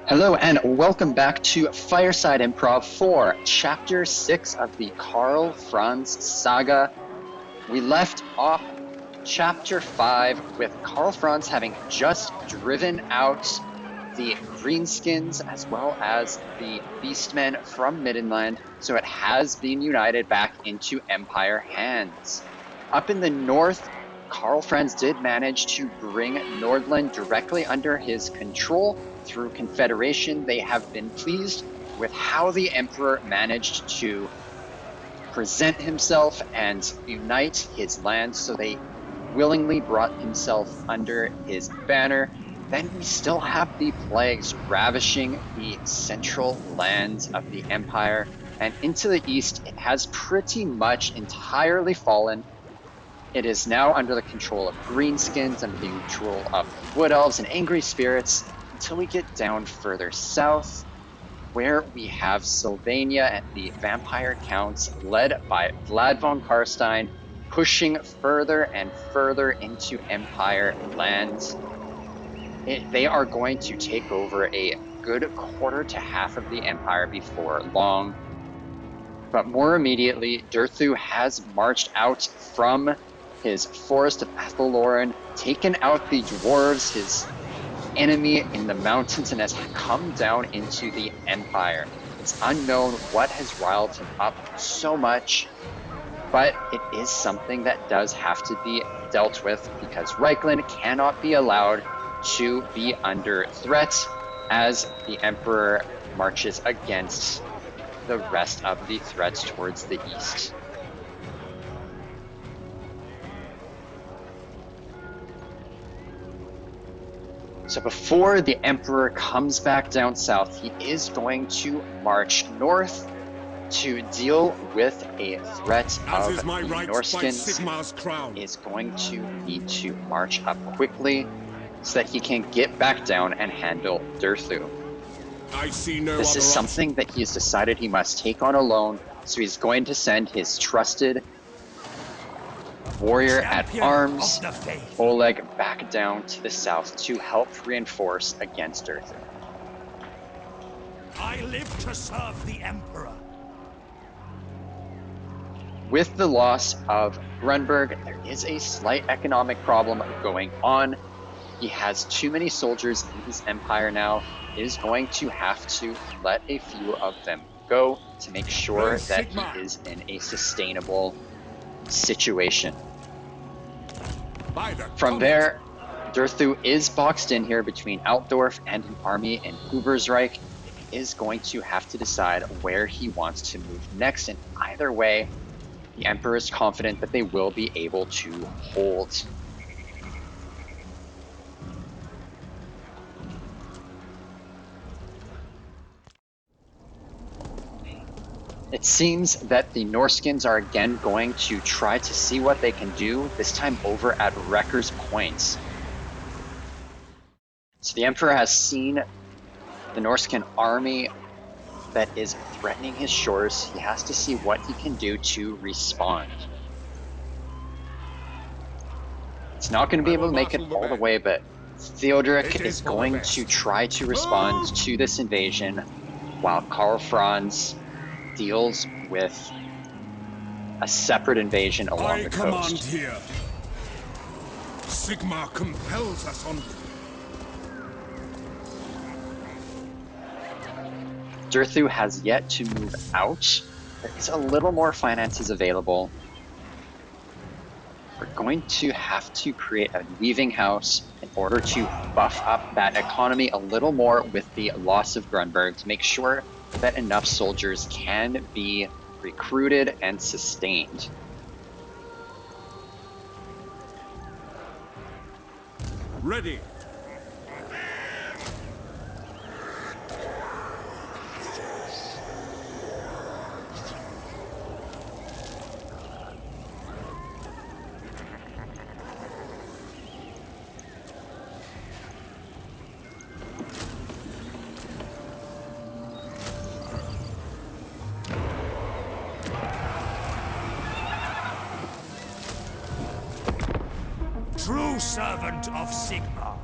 Hello and welcome back to Fireside Improv for Chapter 6 of the Karl Franz saga. We left off Chapter 5 with Karl Franz having just driven out the Greenskins as well as the Beastmen from Middenland, so it has been united back into Empire hands. Up in the north, Karl Franz did manage to bring Nordland directly under his control through Confederation. They have been pleased with how the Emperor managed to present himself and unite his lands, so they willingly brought himself under his banner. Then we still have the plagues ravishing the central lands of the Empire, and into the east it has pretty much entirely fallen. It is now under the control of Greenskins, under the control of Wood Elves and Angry Spirits, until we get down further south, where we have Sylvania and the Vampire Counts, led by Vlad von Karstein, pushing further and further into Empire lands. They are going to take over a good quarter to half of the Empire before long. But more immediately, Durthu has marched out from his forest of Athaloran, taken out the dwarves, his enemy in the mountains, and has come down into the Empire. It's unknown what has riled him up so much, but it is something that does have to be dealt with, because Reikland cannot be allowed to be under threat as the Emperor marches against the rest of the threats towards the east. So before the Emperor comes back down south, he is going to march north to deal with a threat of the Norskins. Is going to need to march up quickly so that he can get back down and handle Durthu. This is something that he has decided he must take on alone, so he's going to send his trusted warrior at arms, Oleg, back down to the south to help reinforce against Durthu. I live to serve the Emperor. With the loss of Grunberg, there is a slight economic problem going on. He has too many soldiers in his empire now. He is going to have to let a few of them go to make sure that he is in a sustainable situation. From there, Durthu is boxed in here between Altdorf and an army in Ubersreich. He is going to have to decide where he wants to move next, and either way, the Emperor is confident that they will be able to hold. It seems that the Norskins are again going to try to see what they can do, this time over at Wrecker's Point. So the Emperor has seen the Norskin army that is threatening his shores. He has to see what he can do to respond. It's not going to be able to make it all the way, but Theodoric is going to try to respond to this invasion, while Karl Franz deals with a separate invasion along the coast. I command here. Sigmar compels us on. Durthu has yet to move out. There is a little more finances available. We're going to have to create a weaving house in order to buff up that economy a little more with the loss of Grunberg, to make sure that enough soldiers can be recruited and sustained. Ready. True servant of Sigmar.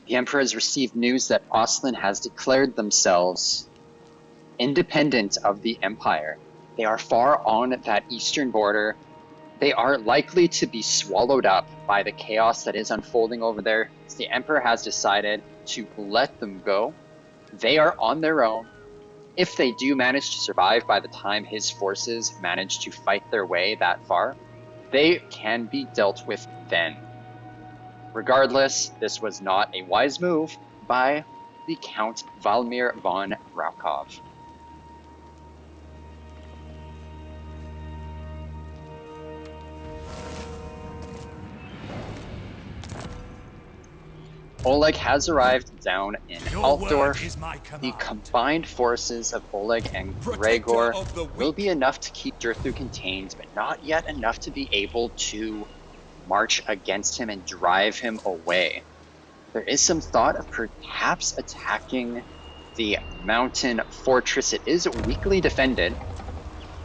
The Emperor has received news that Ostland has declared themselves independent of the Empire. They are far on that eastern border. They are likely to be swallowed up by the chaos that is unfolding over there. The Emperor has decided to let them go. They are on their own. If they do manage to survive by the time his forces manage to fight their way that far, they can be dealt with then. Regardless, this was not a wise move by the Count Valmir von Raukov. Oleg has arrived down in Altdorf. The combined forces of Oleg and Gregor will be enough to keep Durthu contained, but not yet enough to be able to march against him and drive him away. There is some thought of perhaps attacking the mountain fortress. It is weakly defended,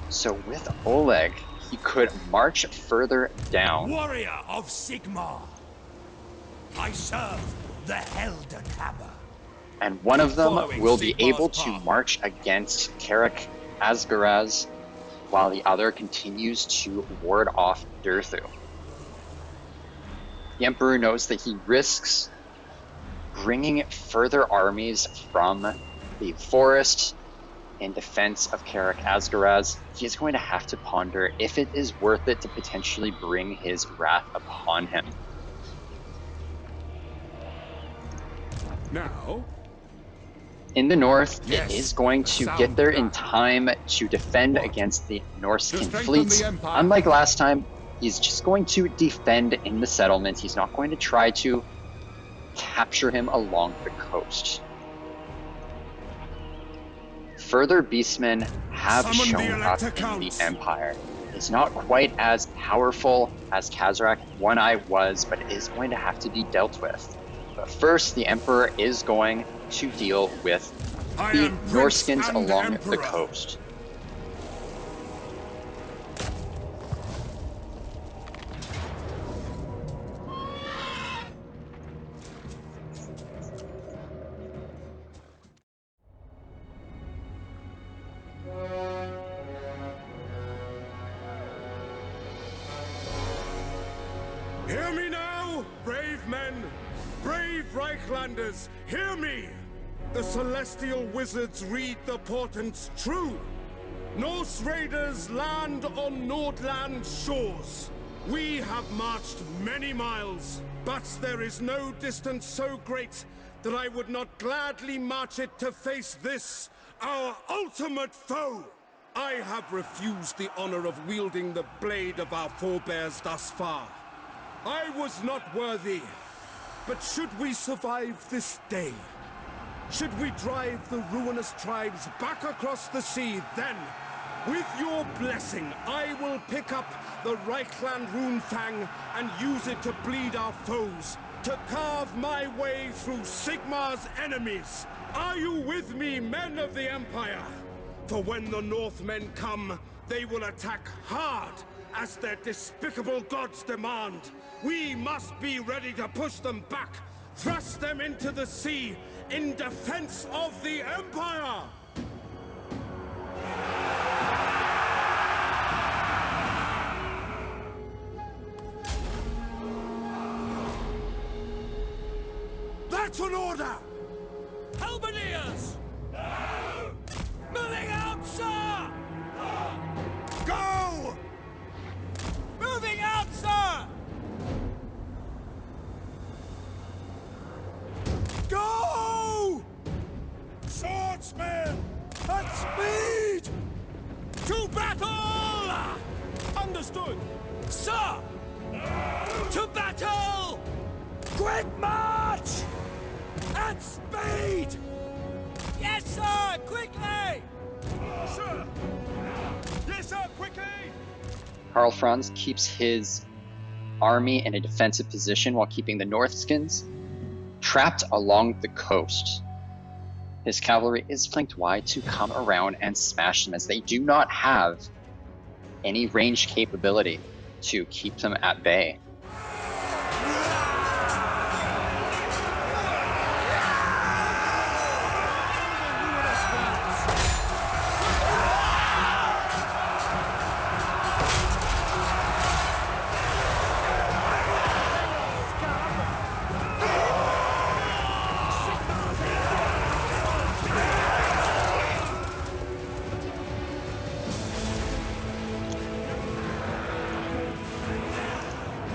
so with Oleg, he could march further down. Warrior of Sigmar, I serve the Heldenhammer. And one of them will be able to march against Karak Asgaraz, while the other continues to ward off Durthu. The Emperor knows that he risks bringing further armies from the forest in defense of Karak Asgaraz. He is going to have to ponder if it is worth it to potentially bring his wrath upon him. Now, in the north, it is going to get there in time to defend against the Norscan fleets. Unlike last time, he's just going to defend in the settlements. He's not going to try to capture him along the coast. Further beastmen have shown up in the Empire. It's not quite as powerful as Kazrak One Eye was, but it is going to have to be dealt with. But first, the Emperor is going to deal with the Norskins along the coast. Hear me now, brave men, brave Reiklanders, hear me! The celestial wizards read the portents true. Norse raiders land on Nordland shores. We have marched many miles, but there is no distance so great that I would not gladly march it to face this, our ultimate foe. I have refused the honor of wielding the blade of our forebears thus far. I was not worthy, but should we survive this day, should we drive the ruinous tribes back across the sea, then, with your blessing, I will pick up the Reikland runefang and use it to bleed our foes, to carve my way through Sigmar's enemies. Are you with me, men of the Empire? For when the Northmen come, they will attack hard, as their despicable gods demand. We must be ready to push them back, thrust them into the sea, in defense of the Empire! That's an order! Halberdiers! Moving out, sir! Go! Moving out, sir! Go! Swordsmen! At speed! To battle! Understood! Sir! To battle! Quick march! At speed! Yes, sir! Quickly! Sir! Yes, sir! Quickly! Karl Franz keeps his army in a defensive position while keeping the Northskins trapped along the coast. His cavalry is flanked wide to come around and smash them, as they do not have any range capability to keep them at bay.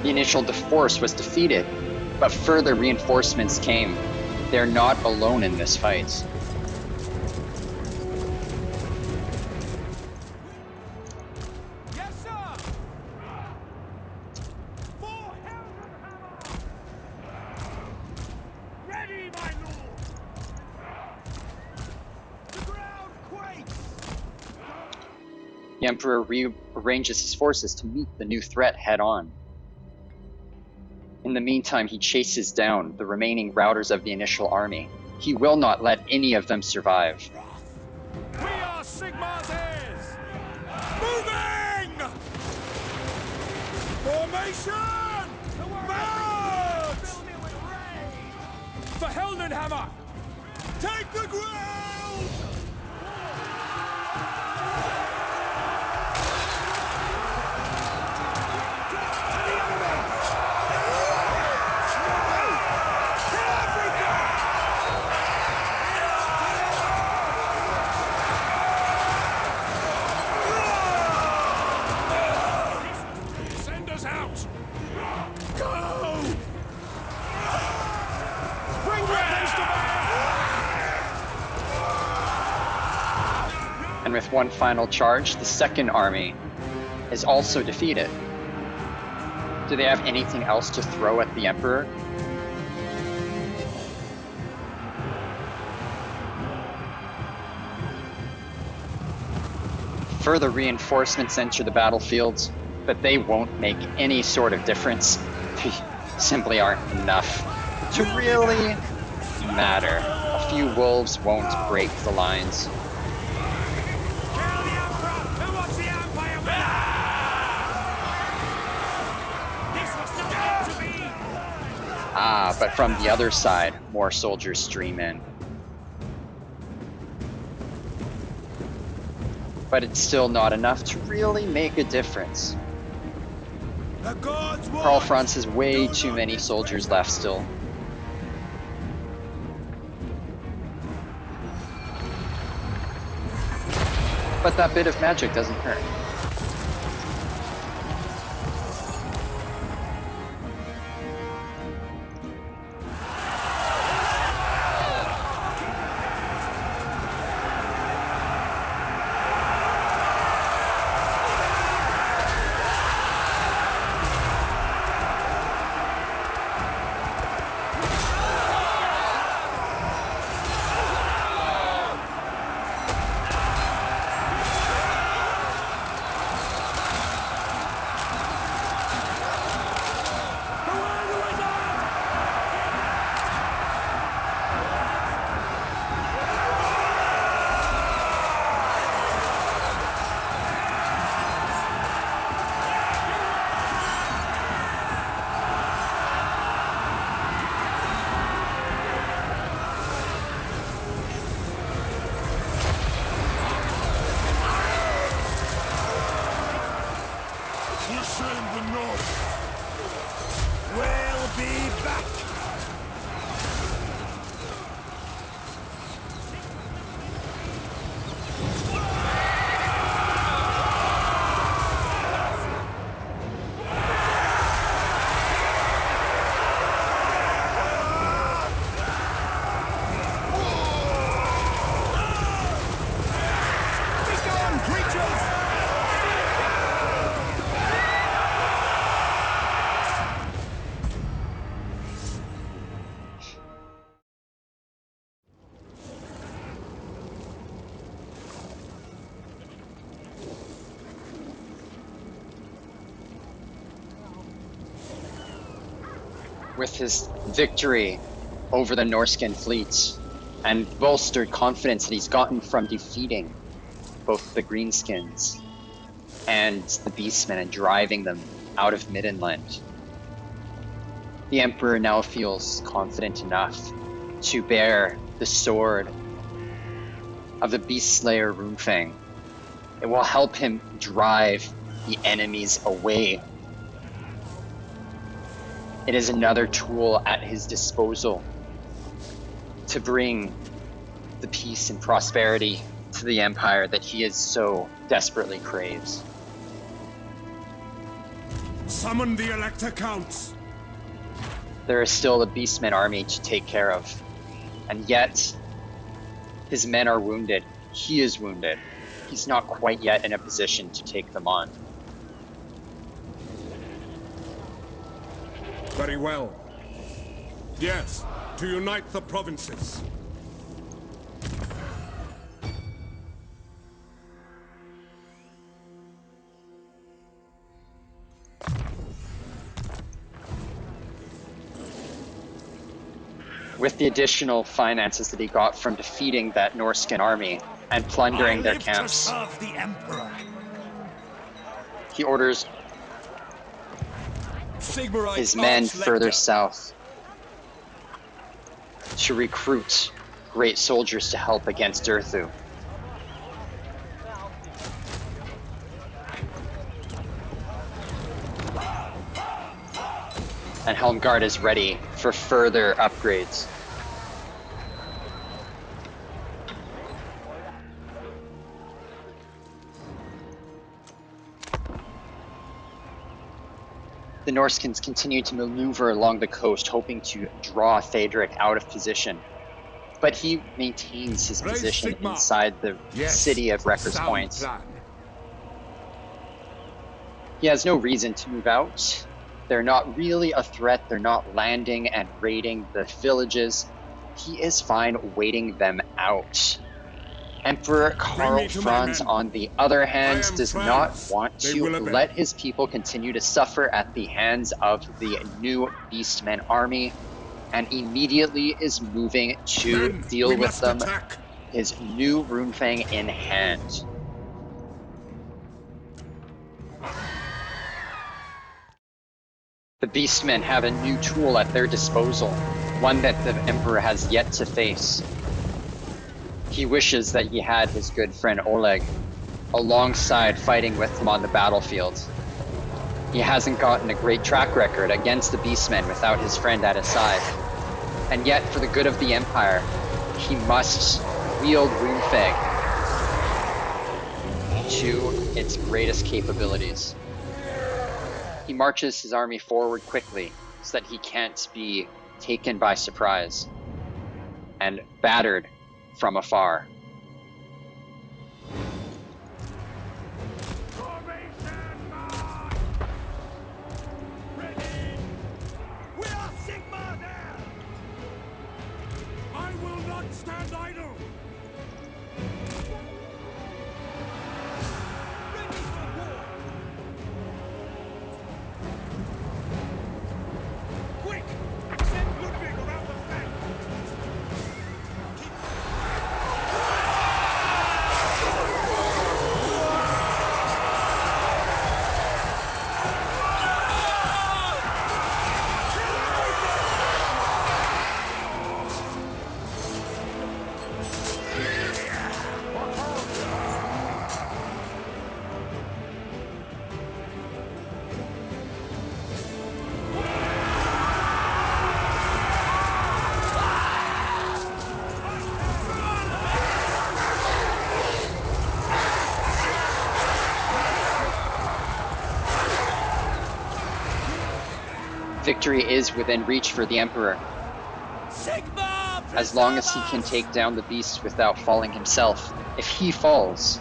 The initial force was defeated, but further reinforcements came. They're not alone in this fight. Yes, sir! For Heldenhammer! Ready, my lord! The ground quakes! The Emperor rearranges his forces to meet the new threat head-on. In the meantime, he chases down the remaining routers of the initial army. He will not let any of them survive. We are Sigmar's heirs! Moving! Formation! March! For Heldenhammer! Take the ground! And with one final charge, the second army is also defeated. Do they have anything else to throw at the Emperor? Further reinforcements enter the battlefield, but they won't make any sort of difference. They simply aren't enough to really matter. A few wolves won't break the lines. But from the other side, more soldiers stream in. But it's still not enough to really make a difference. Karl Franz has way too many soldiers left still. But that bit of magic doesn't hurt. with his victory over the Norskin fleet and bolstered confidence that he's gotten from defeating both the Greenskins and the Beastmen and driving them out of Middenland, the Emperor now feels confident enough to bear the sword of the Beast Slayer Runefang. It will help him drive the enemies away. It is another tool at his disposal to bring the peace and prosperity to the Empire that he is so desperately craves. Summon the Elector Counts! There is still a Beastmen army to take care of, and yet his men are wounded. He is wounded. He's not quite yet in a position to take them on. Very well. Yes, to unite the provinces. With the additional finances that he got from defeating that Norskin army and plundering their camps, to serve the Emperor. He orders his men further south to recruit great soldiers to help against Durthu. And Helmgard is ready for further upgrades. The Norskins continue to maneuver along the coast, hoping to draw Theodric out of position. But he maintains his position inside the city of Wrecker's Point. He has no reason to move out. They're not really a threat. They're not landing and raiding the villages. He is fine waiting them out. Emperor Karl Franz, on the other hand, does not want to let his people continue to suffer at the hands of the new Beastmen army, and immediately is moving to deal with them, his new Runefang in hand. The Beastmen have a new tool at their disposal, one that the Emperor has yet to face. He wishes that he had his good friend Oleg alongside fighting with him on the battlefield. He hasn't gotten a great track record against the Beastmen without his friend at his side. And yet, for the good of the Empire, he must wield Runefang to its greatest capabilities. He marches his army forward quickly so that he can't be taken by surprise and battered from afar. I will not stand idle! Quick! Send Ludwig around the flank! Victory is within reach for the Emperor. As long as he can take down the beast without falling himself. If he falls,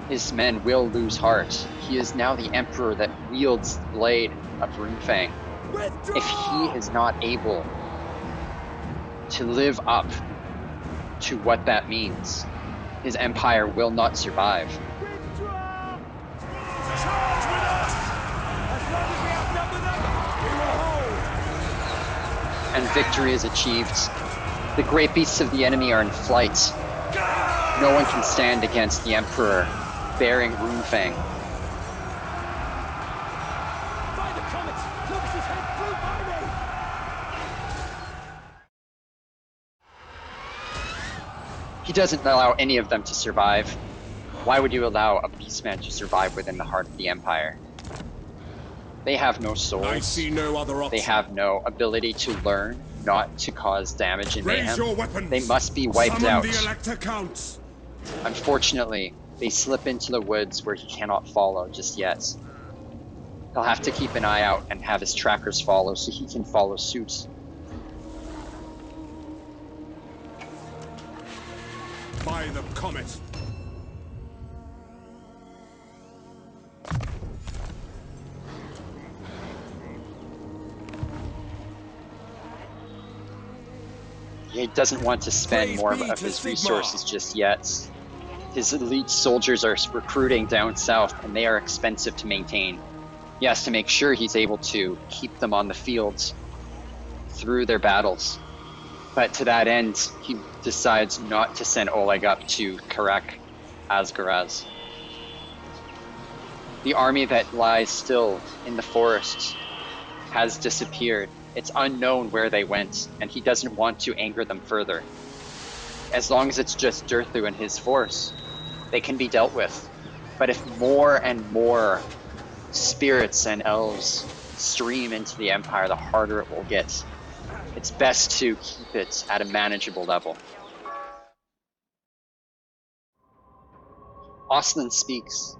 his men will lose heart. He is now the Emperor that wields the blade of Runefang. If he is not able to live up to what that means, his empire will not survive. and victory is achieved. The great beasts of the enemy are in flight. No one can stand against the Emperor, bearing Runefang. By the comet! Lucas's head flew by me! He doesn't allow any of them to survive. Why would you allow a beastman to survive within the heart of the Empire? They have no souls. I see no other option. They have no ability to learn not to cause damage and Raise mayhem. your weapons. They must be wiped Summon out. the Elector Counts. Unfortunately, they slip into the woods where he cannot follow just yet. He'll have to keep an eye out and have his trackers follow so he can follow suit. By the comet. He doesn't want to spend more of his resources just yet. His elite soldiers are recruiting down south, and they are expensive to maintain. He has to make sure he's able to keep them on the fields through their battles. But to that end, he decides not to send Oleg up to Karak Asgaraz. The army that lies still in the forests has disappeared. It's unknown where they went, and he doesn't want to anger them further. As long as it's just Durthu and his force, they can be dealt with. But if more and more spirits and elves stream into the Empire, the harder it will get. It's best to keep it at a manageable level. Ostlin speaks.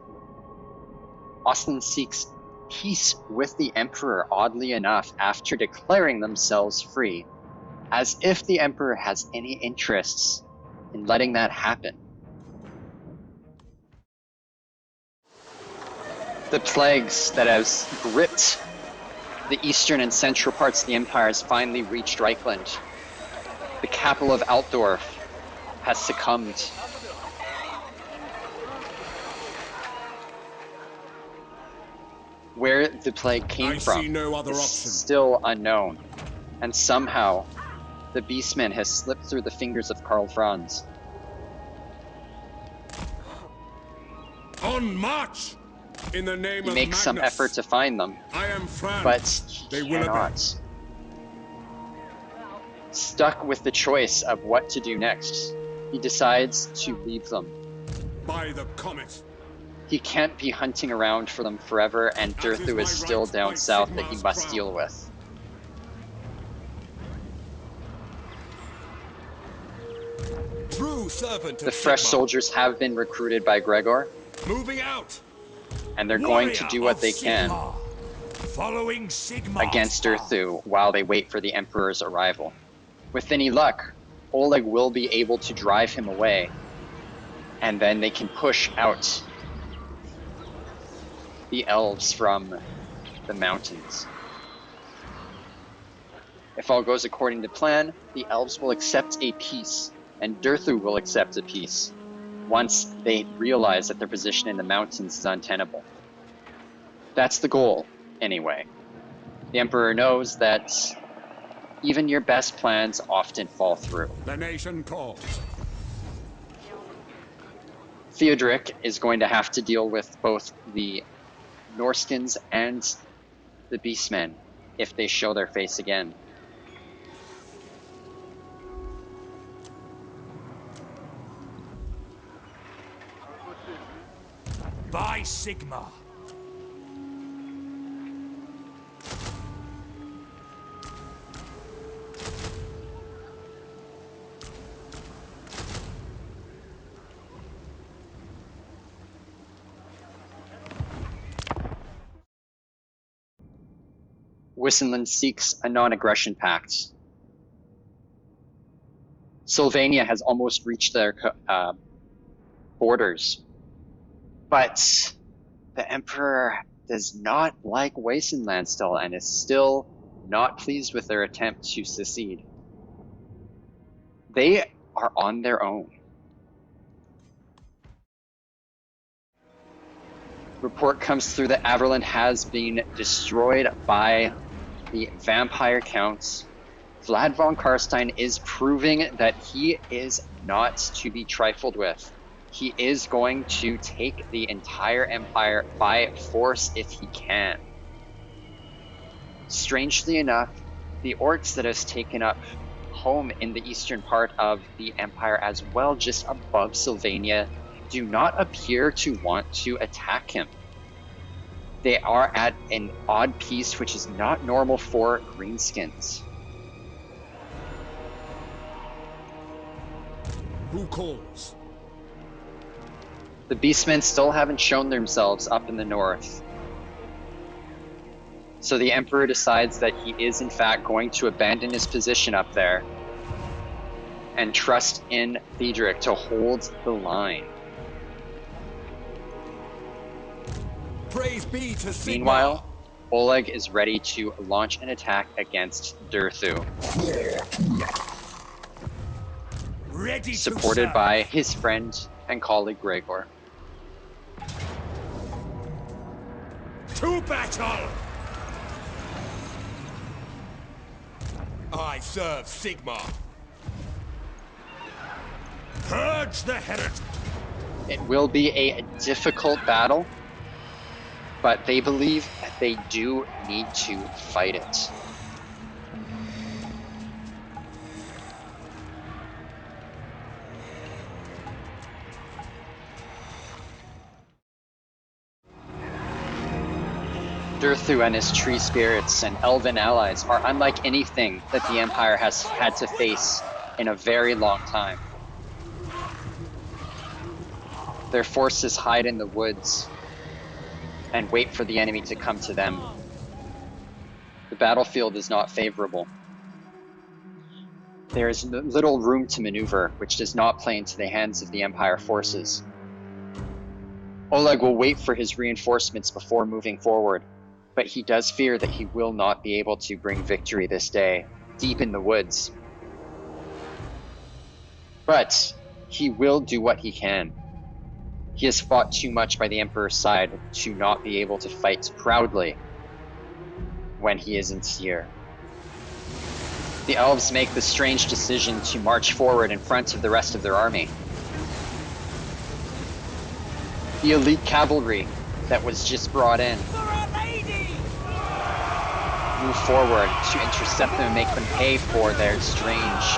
Ostlin seeks peace with the Emperor, oddly enough, after declaring themselves free, as if the Emperor has any interests in letting that happen. The plagues that has gripped the eastern and central parts of the Empire has finally reached Reikland. The capital of Altdorf has succumbed. Where the plague came from is still unknown, and somehow the Beastman has slipped through the fingers of Karl Franz. On march! In the name He of makes some Magnus. effort to find them, I am Franz. but They he will cannot. Stuck with the choice of what to do next, he decides to leave them. By the comet. He can't be hunting around for them forever, and Durthu is still down south that he must deal with. True servant The fresh soldiers have been recruited by Gregor, Moving out. and they're going to do what they can Following Sigma against Durthu while they wait for the Emperor's arrival. With any luck, Oleg will be able to drive him away, and then they can push out the elves from the mountains. If all goes according to plan, the elves will accept a peace, and Durthu will accept a peace, once they realize that their position in the mountains is untenable. That's the goal, anyway. The Emperor knows that even your best plans often fall through. The nation calls. Theodoric is going to have to deal with both the Norskins and the Beastmen if they show their face again. by Sigma. Wissenland seeks a non-aggression pact. Sylvania has almost reached their borders, but the Emperor does not like Wissenland still and is still not pleased with their attempt to secede. They are on their own. Report comes through that Averland has been destroyed by the vampire counts Vlad von Karstein is proving that he is not to be trifled with. He is going to take the entire empire by force if he can. Strangely enough, the orcs that has taken up home in the eastern part of the empire as well, just above Sylvania, do not appear to want to attack him. They are at an odd peace, which is not normal for greenskins. Who calls? The beastmen still haven't shown themselves up in the north. So the Emperor decides that he is in fact going to abandon his position up there and trust in Theodoric to hold the line. Praise be to Sigmar. Meanwhile, Oleg is ready to launch an attack against Durthu, Ready supported by his friend and colleague Gregor. to battle! I serve Sigmar. Purge the heretic. It will be a difficult battle, but they believe that they do need to fight it. Durthu and his tree spirits and elven allies are unlike anything that the Empire has had to face in a very long time. Their forces hide in the woods and wait for the enemy to come to them. The battlefield is not favorable. There is little room to maneuver, which does not play into the hands of the Empire forces. Oleg will wait for his reinforcements before moving forward, but he does fear that he will not be able to bring victory this day, deep in the woods. But he will do what he can. He has fought too much by the Emperor's side to not be able to fight proudly when he isn't here. The elves make the strange decision to march forward in front of the rest of their army. The elite cavalry that was just brought in move forward to intercept them and make them pay for their strange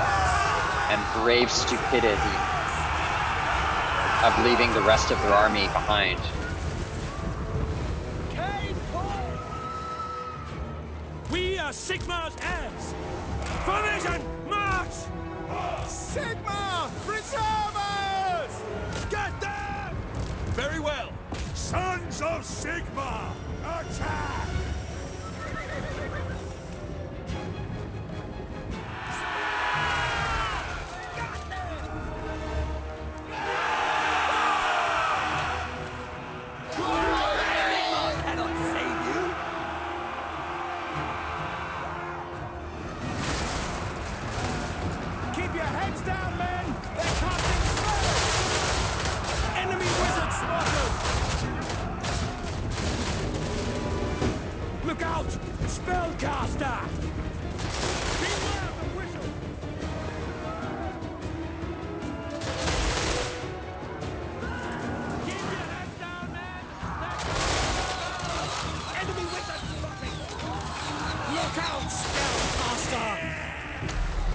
and brave stupidity of leaving the rest of their army behind. We are Sigmar's heirs! Formation, march! Sigmar! Preserve us! Get them! Very well. Sons of Sigmar! Attack! Look out! Spellcaster! Beware of the whistle! Keep your heads down, men! Enemy wizard spotted! Look out, spellcaster!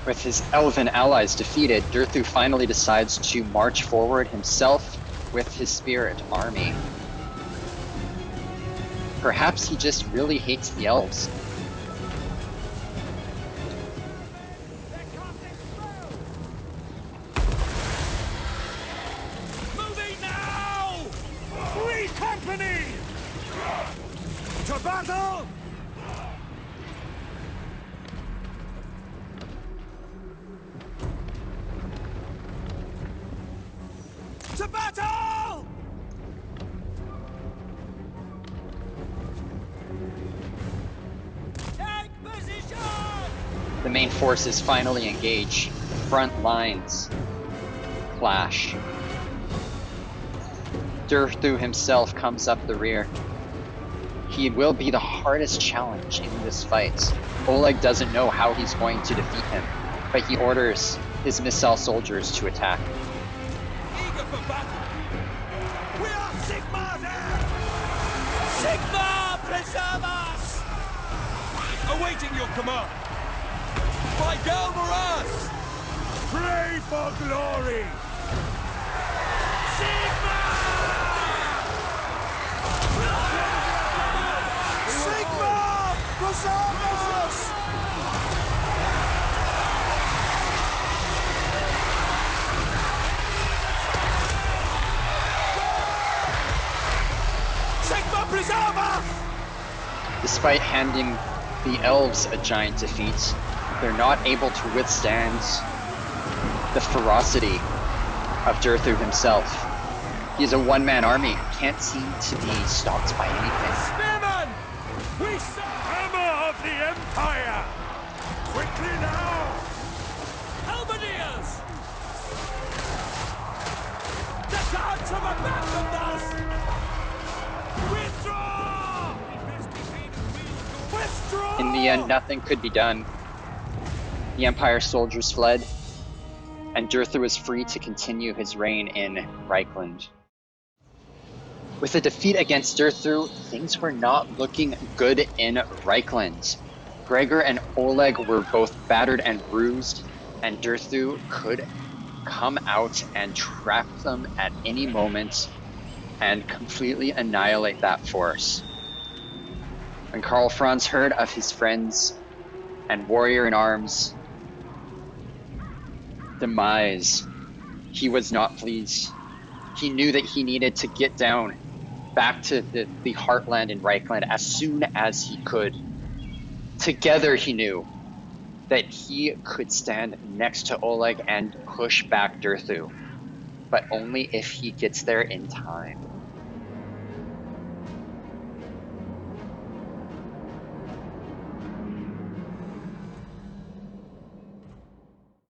With his elven allies defeated, Durthu finally decides to march forward himself with his spirit army. Perhaps he just really hates the elves. Moving now! Free company! To battle! To battle! Take position! The main forces finally engage. Front lines clash. Durthu himself comes up the rear. He will be the hardest challenge in this fight. Oleg doesn't know how he's going to defeat him, but he orders his missile soldiers to attack. Eager for battle. We are Sigmar's heirs! Sigmar, preserve us! Awaiting your command. By Galmaras! Pray for glory! Sigmar! Sigmar, preserve us! Sigmar, preserve us! Despite handing the elves a giant defeat, they're not able to withstand the ferocity of Durthu himself. He's a one-man army and can't seem to be stopped by anything. Spearman! We Hammer of the Empire! Quickly now! Halberdiers! The gods have abandoned us! Withdraw! Withdraw! In the end, nothing could be done. The Empire soldiers fled, and Durthu was free to continue his reign in Reikland. With a defeat against Durthu, things were not looking good in Reikland. Gregor and Oleg were both battered and bruised, and Durthu could come out and trap them at any moment and completely annihilate that force. When Karl Franz heard of his friends and warrior in arms' demise, he was not pleased. He knew that he needed to get down back to the heartland in Reikland as soon as he could. Together he knew that he could stand next to Oleg and push back Durthu, but only if he gets there in time.